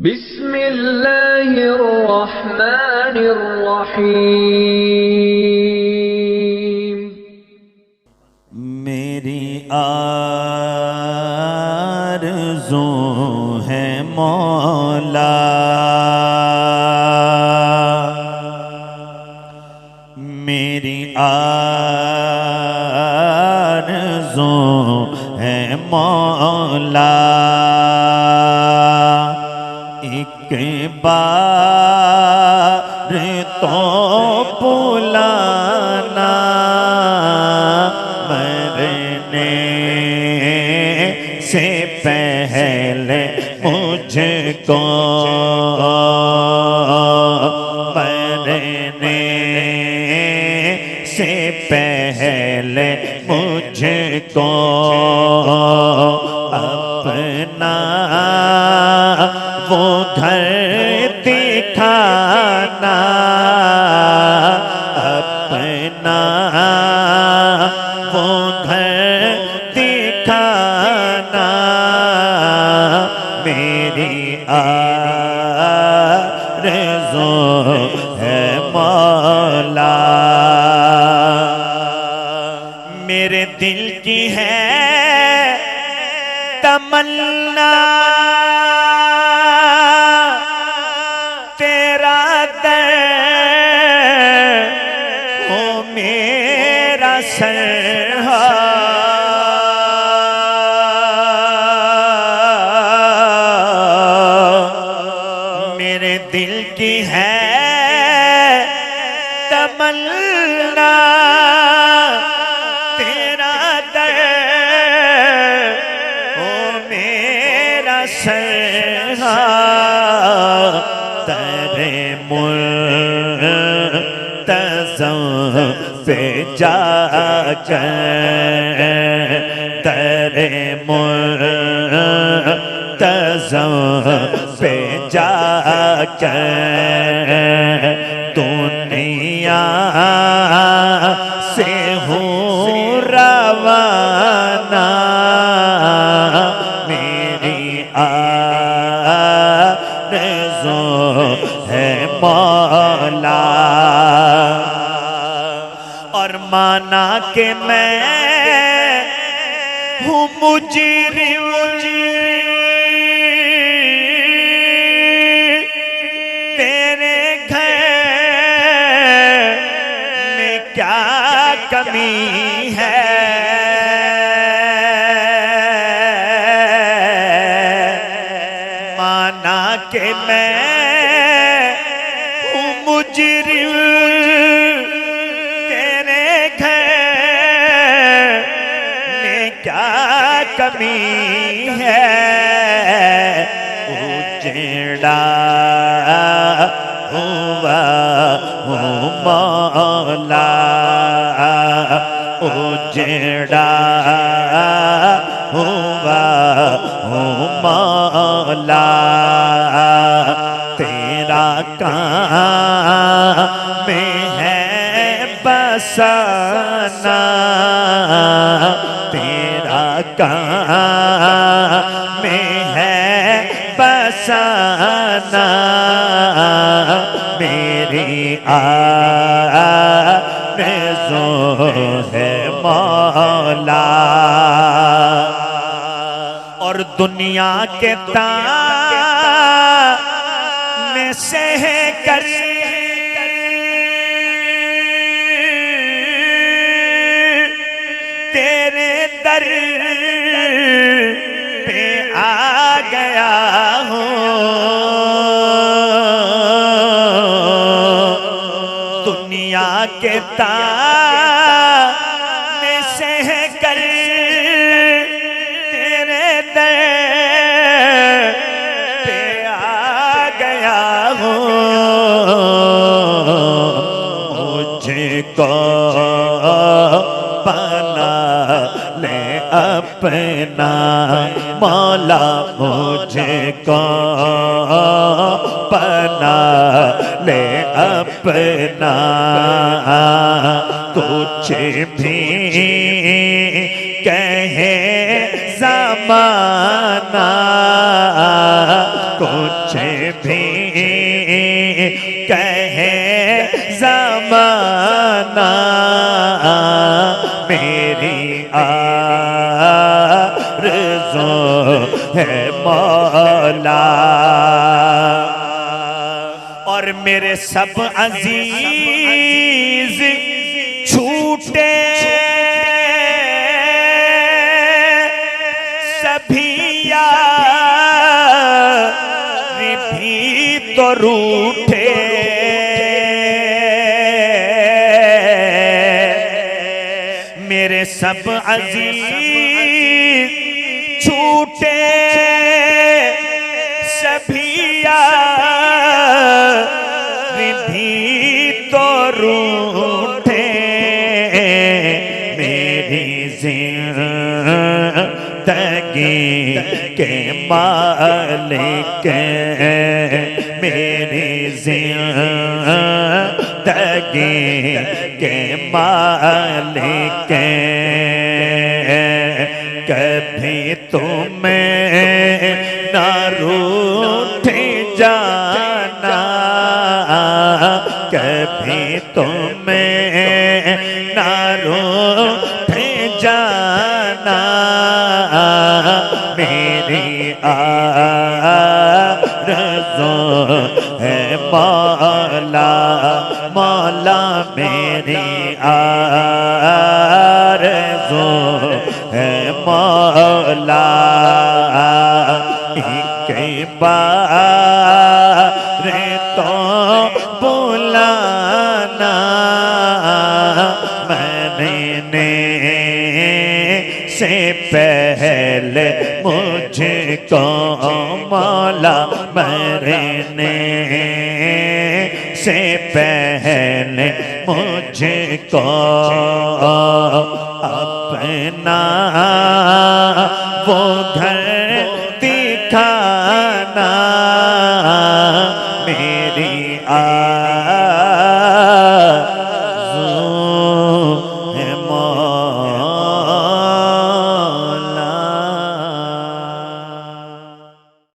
बिस्मिल्लाहिर्रहमानिर्रहीम। मेरी आरज़ू है मौला, मेरी आरज़ू है मौला, एक बार तो बुलाना मरने से पहले मुझको, मरने से पहले मुझको अपना वो घर दिखाना, अपना वो घर दिखाना, मेरी आरज़ू है मौला। मेरे दिल की है तमन्ना, तेरा दर हो मेरा सरहा, मेरे दिल की है तमन्ना, तेरा दर हो मेरा सरहा, तेरे मुल्तज़म पे जाकर, तेरे मुल्तज़म पे जाकर दुनिया से हूँ रवाना, मेरी आरज़ू है मौला। और माना कि मैं हूँ मुजरिम, तेरे घर में क्या कमी है, माना कि मैं हूँ मुजरिम, तेरे घर में क्या कमी है, उजड़ा हुआ हूँ मौला, उजड़ा हुआ हूँ मौला, तेरा काम में है बसाना, तेरा काम में है बसाना, मेरी आरज़ू है मौला। और दुनिया के ताने से कर तेरे दर पे आ गया हूँ, दुनिया के ताने से कर तेरे दर पे आ गया हूँ, मुझको बना ले अपना मौला, मुझको बना ले अपना, कुछ भी कहे ज़माना, कुछ भी कहे ज़माना मेरी आरज़ू है मौला। और मेरे सब अजीज छूटे सभी यार भी तो रूठे। मेरे सब अजीज छूटे सभी यार भी तो रूठे। मेरी जिंदगी के मालिक मेरी जिंदगी के मालिक कभी तुम्हें ना रूठ जाना कभी तुम्हें ना रूठ जाना। मेरी आरज़ू है मौला मौला मेरी आरज़ू है मौला। एक बार तो बुलाना मैंने से पहले मुझको मौला मरने से पहले मुझको अपना वो घर दिखाना